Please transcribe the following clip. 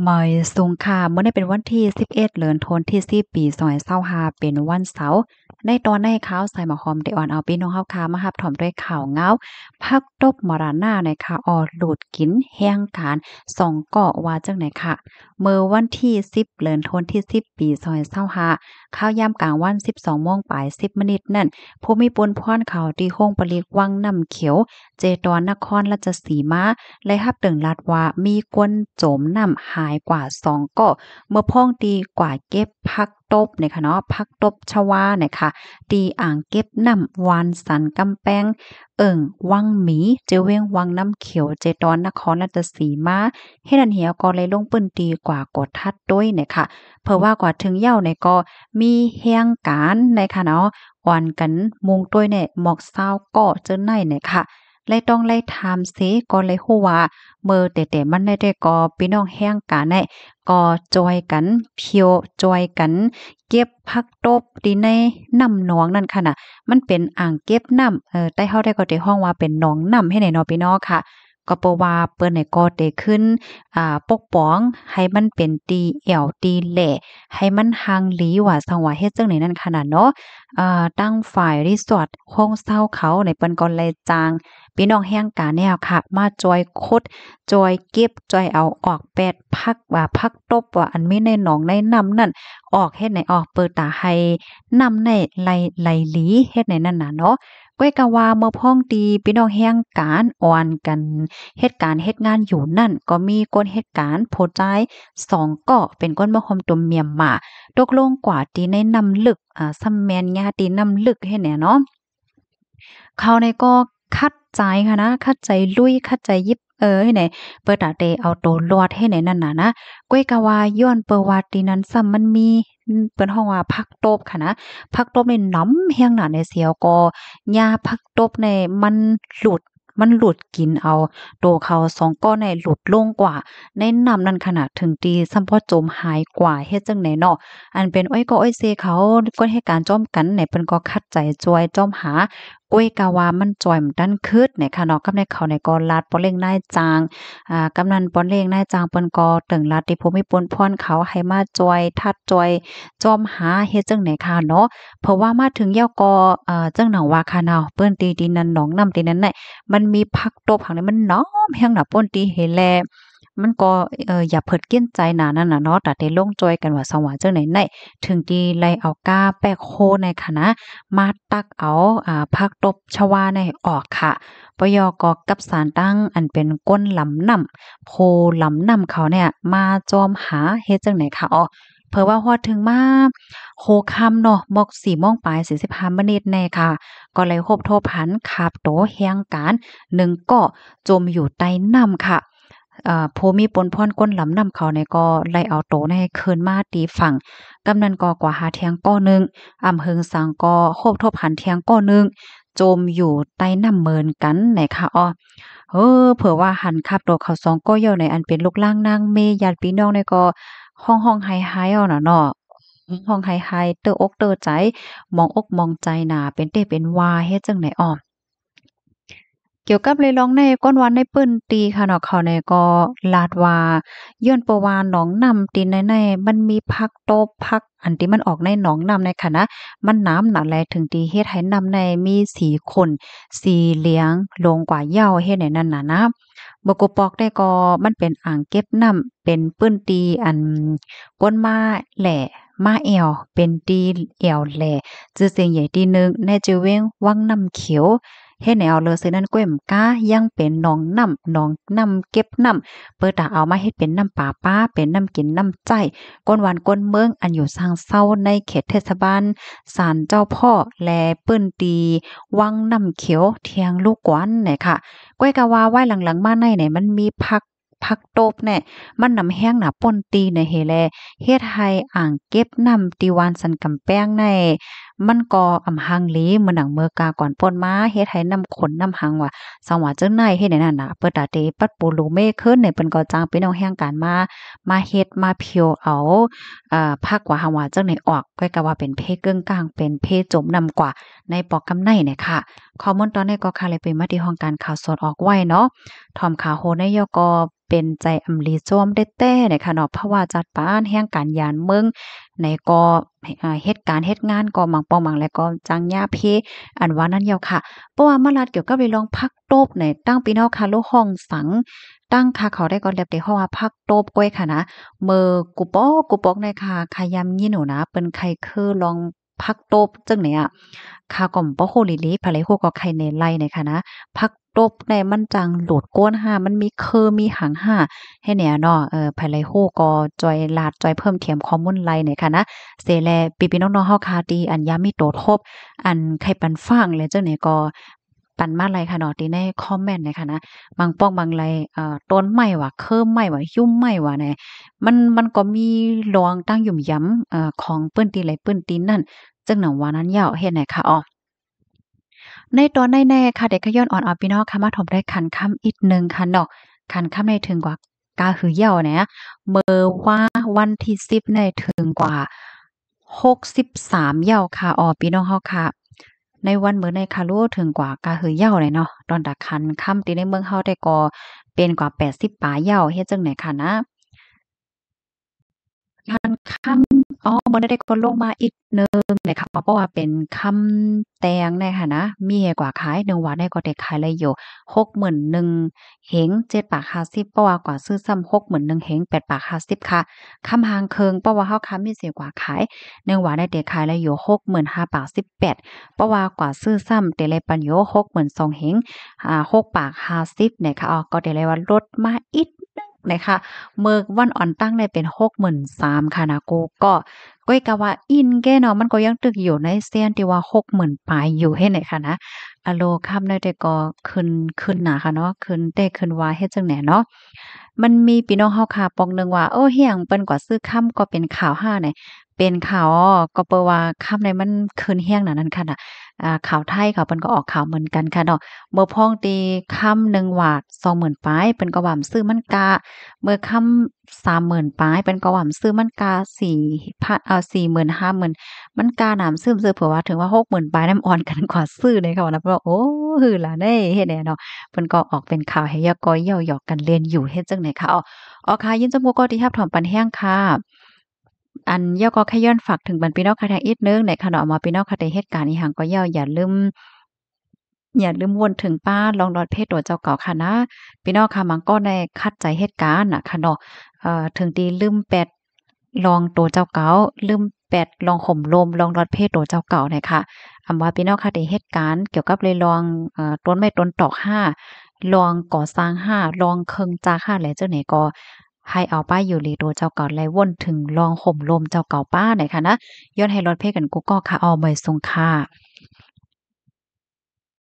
หมอยสูงค่ะเมื่อได้เป็นวันที่11เดือนธันวาคมที่10ปี2025เป็นวันเสาร์ในตอนในข่าวใส่หมอหอมได้อ่อนเอาพี่น้องเฮาค่ะมารับถอมด้วยข่าวเหงาพักตบมรณะในค่ะออหลุดกินแห่งการส่องเกาะว่าจังไหนค่ะเมื่อวันที่10เดือนธันวาคมที่10ปี2025ข่าวยามกลางวัน12:00นปลาย10มนิตนั่นผู้มีปนพรเขาที่โรงปลีกวังน้ำเขียวเจดอนนครราชสีมาและรับตึงรัดว่ามีคนจมน้ำหายกว่า2เกาะเมื่อพ้องดีกว่าเก็บผักตบเนี่ยค่ะเนาะผักตบชวาเนี่ยค่ะตีอ่างเก็บน้ำวานสันกำแพงวังหมีเจอเว้งวังน้ำเขียวเจดอนนครราชสีมาเฮ็ดอันเหียก็เลยลงปื้นตีกว่ากดทัดด้วยเนี่ยค่ะเพราะว่ากว่าถึงเหย้าเนี่ยก็มีแห่งการในค่ะเนาะอ่อนกันมุงต้วยเนี่ยหมอกเศร้าก็เจอในเนี่ยค่ะ และต้องไล่ถามเสก็เลยฮู้ว่าเมื่อแต่มันได้ก็พี่น้องแห่งกาได้ก็จอยกันเพียวจอยกันเก็บผักตบที่ในน้ำหนองนั่นค่ะน่ะมันเป็นอ่างเก็บน้ำแต่เฮาได้ก็ได้ฮ้องว่าเป็นหนองน้ำให้แน่เนาะพี่น้องค่ะก็เพราะว่าเปิ้นนี่ก็ได้ขึ้นปกป้องให้มันเป็นตีแอวตีแหล่ให้มันห่างหลีว่าซังว่าเฮ็ดจังได๋นั่นค่ะน่ะเนาะตั้งฝ่ายรีสอร์ทโฮงเซาเขาในเปิ้นก็เลยจ้าง พี่น้องแห่งกาแนวค่ะมาจอยคดจอยเก็บจอยเอาออกแปดพักว่าพักตบว่าอันมีในหนองในน้ำนั่นออกเฮ็ดไหนออกเปิดตาให้น้ำในไหลหลีเฮ็ดไหนนั่นน่ะเนาะก้อยกะว่าเมื่อพ้องดีพี่น้องแห่งการอ่อนกันเฮ็ดการเฮ็ดงานอยู่นั่นก็มีคนเฮ็ดการโพใจาย2เกาะเป็นคนบ่คมตุ่มเมียมมาตกลงกว่าที่ในน้ำลึกซ้ำแม่นญาติน้ำลึกเฮ็ดแหน่เนาะ เขาเนี่ยก็คัดใจค่ะนะคัดใจลุยคัดใจยิบให้ไหนเปิดตาเตเอาตัวรอดให้ไหนนั่นน่ะนะก้อยกะว่าย้อนประวัตินั้นซ้ำมันมีเปิ้นฮ้องว่าผักตบค่ะนะผักตบนี่หนำแฮงหนาในเสียวก็หญ้าผักตบเนี่ยมันหลุดกินเอาโตเขาสองก้อนเนี่ยหลุดลงกว่าในน้ำนั้นขนาดถึงตีซัมพอจมหายกว่าเฮ็ดจังไหนเนาะอันเป็นอ้อยก็อ้อยเซเขาก็ให้การจ้อมกันเนี่ยเปิ้นก็คัดใจจวยจ้อมหาก้วยกะว่ามันจ่อยมันดันคืดเนี่ยค่ะเนาะกับในเขาในก็ลาดปอเร่งนายจางกำนันปอเร่งนายจางเปิ้นก็ตึงลาดที่ผู้มีปนพรเขาให้มาจอยทัดจอยจ้อมหาเฮ็ดจังไหนค่ะเนาะเพราะว่ามาถึงยก็จังหนังว่าค่ะเนาะเปิ้นตีดินนั้นหนองน้ำตีนั้นน่ะ มันมีผักตบหังนี้มันน้อมแฮงหนาป่นตีเฮแลมันก็อย่าเพิดเกี้ยนใจหนานั่นน่ะเนาะแต่ได้ลงจอยกันว่าสว่าจังไหนไหนถึงดีไล่เอาก้าแปะโคในคณะมาตักเอาผักตบชวาในออกค่ะปยกกับสารตั้งอันเป็นก้นลำนำโพลำนำเขาเนี่ยมาจอมหาเฮ็ดจังไหนค่ะอ๋อเผื่อว่าฮอดถึงมาโหค่ำเนาะมอก4โมงปลาย45นาทีแน่ค่ะก็เลยคบโทบหันคาบโตแฮงการ1เกาะจมอยู่ใต้น้ำค่ะผู้มีปนพรก้นหลำนำเขาเนี่ยก็ไล่เอาโตในคืนมาตีฝั่งกำนันก็กว่าหาเทียงก้อหนึ่งอำเพิงสังก็โคบทบหันเทียงก้อหนึ่งจมอยู่ใต้น้ำเมินกันไหนค่ะอ้อเผื่อว่าหันคาบโตเขาสองก็ย่อในอันเป็นลูกล่างนางเมญาติพี่น้องเนี่ยก็ห้องไห้ๆเอาน่ะเนาะ ห้องไห้ๆเตื้ออกเตื้อใจมองอกมองใจน่ะเป็นเตเป็นว่าเฮ็ดจั่งใดอ้อเกี่ยวกับเลยร้องในก้อนวันในปื้นตีค่ะเนาะเขาเนี่ยก็ลาดว่าย้อนเพราะว่าหนองน้ำตีในมันมีผักตบผักอันที่มันออกในหนองน้ำในค่ะนะมันน้ำน่ะแลถึงตีเฮ็ดให้น้ำในมีสีข้นสีเหลืองลงกว่าเหย้าเฮ็ดให้นั่นน่ะนะบ่กปอกได้ก็มันเป็นอ่างเก็บน้ำเป็นปื้นตีอันก้นม้าแหล่ม้าแอวเป็นตีแอวแหล่จื่อเสียงใหญ่ตีหนึ่งในจือเว้งวังน้ำเขียว เฮ็ดให้เอาเลยซื้อนั้นก้วยมก้ายังเป็นหนองน้ำเก็บน้ำเปิดตาเอามาเฮ็ดเป็นน้ำป่าป้าเป็นน้ำกินน้ำใจก้นหวานก้นเมืองอันอยู่สร้างเศร้าในเขตเทศบาลศาลเจ้าพ่อและเปิ้นตีวังน้ำเขียวเทียงลูกกวนเนี่ยค่ะก้อยกะว่าไว้หลังๆมาในเนี่ยมันมีผักตบเนี่ยมันน้ำแห้งหนาป่นตีในเฮแลเฮ็ดให้อ่างเก็บน้ำตีวานสันกำแป้งใน มันก็อำหังหลีเหมือนหนังเมือกาก่อนป่นมาเฮ็ดให้น้ำขนน้ำหังว่าสังว่าจังได๋เฮ็ดให้นั่นน่ะเปิดตาเตปัดปูรูเมขึ้นเนี่ยเปิ้นก็จ้างพี่น้องแห่งการมาเฮ็ดมาเพียวเอาภาคว่าหังว่าจังได๋ออกก็ว่าเป็นเพกึ่งกลางเป็นเพจมนำกว่าในปอกกำไนเนี่ยค่ะข้อมูลตอนนี้ก็ค่ะเลยเป็นมาที่ห้องการข่าวสดออกไว้เนาะถอมข่าวโหนยก เป็นใจอำลีจ้อมได้แต้เนี่ยค่ะเนาะเพราะว่าจัดปานแห่งการยานเมืองในก็เฮ็ดการเฮ็ดงานก็หมังปองหมังและก็จังหญ้าเพอันว่านั้นยาวค่ะเพราะว่ามาลัดเกี่ยวกับเรื่องลองพักโตบในตั้งพี่น้องค่ะโลห้องสังตั้งค่ะเขาได้ก็เรียบได้ฮ้องว่าพักโตบก้อยค่ะนะเมื่อกูปอกในค่ะขยำยี่หนูนะเปิ้นใครคือลองพักโตบจังไหนอะค่ะก็บ่ฮู้ลิลิภายฮู้ก็ใครในไล่ในค่ะนะพักโตบในมันจังโหลดก้นห้ามันมีคือมีหางห้าให้เนี่ยเนาะภายฮู้ก็จอยลาดจอยเพิ่มเติมข้อมูลไล่ในค่ะนะเสแลพี่ๆน้องๆเฮาค่ะที่อันยามมีโตทบอันใครปันฟังเลยจังไหนก็ปันมาไลค่ะเนาะที่ในคอมเมนต์เลยค่ะนะบางป้องบางไลต้นไม้ว่าเคิ่มไม้ว่ายุ่มไม้ว่าแหน่มันก็มีรองตั้งยุ่มหย้ำของเปิ้นตีไหลเปิ้นตีนั่นจึงหนังว่านั้นยาวเฮ็ดไหนค่ะอ้อในตอนในๆค่ะเด็กก็ย้อนอ่อนเอาพี่น้องค่ะมาถมด้วยขันค่ำอีกหนึ่งค่ะเนาะขันค่ำในถึงกว่ากาหือเหยี่ยวเนี่ยเมื่อว่าวันที่10ในถึงกว่า63เหยี่ยวค่ะอ้อพี่น้องเฮาค่ะ ในวันมื้อในคารุถึงกว่ากาหือเหย้าเลยเนาะตอนดักคันค่ำตีในเมืองเฮาได้ก็เป็นกว่า80ปลายเหย้าเฮ็ดจั่งใดค่ะนะ งานค่ำบ่ได้ก็ลงมาอีกหนึ่งเลยค่ะเพราะว่าเป็นค่ำแตงเนี่ยค่ะนะมีให้กว่าขาย1วันได้ก็ได้ขายเลยอยู่61,000เห็ง7ปาก50เพราะว่ากว่าซื้อซ้ำ61,000เห็ง8ปาก50ค่ะค่ำหางเคิงเพราะว่าเฮาค้ามีสิกว่าขาย1วันได้เด็ขายเลยอยู่65,000ปาก18เพราะว่ากว่าซื้อซ้ำได้เลยปันอยู่62,000เห็ง6ปาก50เนี่ยค่ะก็ได้เลยว่าลดมาอีกนึงนะคะ เมิกวันอ่อนตั้งได้เป็น63,000ค่ะนะกูก็ก้อยกะว่าอินแก่เนาะมันก็ยังตึกอยู่ในเซียนที่ว่า60,000ปลายอยู่เฮ็ดไหนค่ะนะอะโลค่ำได้แต่ก็ขึ้นหนาค่ะเนาะขึ้นแต่ขึ้นว่าเฮ็ดจังไหนเนาะมันมีพี่น้องเฮาค่ะปองหนึงว่าโอ้เฮียงเปิ้นกว่าซื้อค่ำก็เป็นข่าวห้าเนี่ยเป็นข่าวอ้อก็เปิ้นว่าค่ำใดมันขึ้นแฮงหนานั้นค่ะน่ะข่าวไทยค่ะเปิ้นก็ออกข่าวเหมือนกันค่ะเนาะเมื่อพ้องตีค่ำหนึ่งวาด20,000ปลายเปิ้นก็ว่าซื้อมันกะ เมื่อค่ำ30,000ปลายเป็นก็หว่ำซื้อมันกา4,00040,000 50,000มันกาหนำซึมซื้อเผื่อว่าถึงว่า60,000ปลายนำอ่อนกันกว่าซื้อเลยค่ะว่านะเพราะว่าโอ้ฮือล่ะเด้เฮ็ดแหน่เนาะเพิ่นก็ออกเป็นข่าวให้ยอกอยเย้าหยอกกันเล่นอยู่เฮ็ดจังได๋คะอ้อค่ะยินจมูกก็ที่รับถอมปันแห้งค่ะอันย่อก็แค่ย้อนฝากถึงบรรพี่น้องค่ะทางอีกนึงในขณะออกมาพี่น้องค่ะในเหตุการณ์อีหังก็อย่าลืมวนถึงป้าลองดอดเพศตัวเจ้าเก่าค่ะนะพี่น้องค่ะมันก็ได้คัดใจเหตุการณ์น่ะค่ะเนาะถึงตีลืมแปดลองตัวเจ้าเก่าลืมแปดลองห่มโลมลองดอดเพศตัวเจ้าเก่าเนี่ยค่ะว่าพี่น้องค่ะได้เหตุการณ์เกี่ยวกับเลยลองต้นไม้ต้นตอก5ลองก่อสร้าง5ลองเคิงจาก5แล้วจังไหนก็ให้เอาป้ายอยู่หลีตัวเจ้าเก่าไลวนถึงลองห่มโลมเจ้าเก่าป้าหน่อยค่ะนะย้อนให้รถเพศกันกูก็ค่ะเอาไว้ส่งค่ะ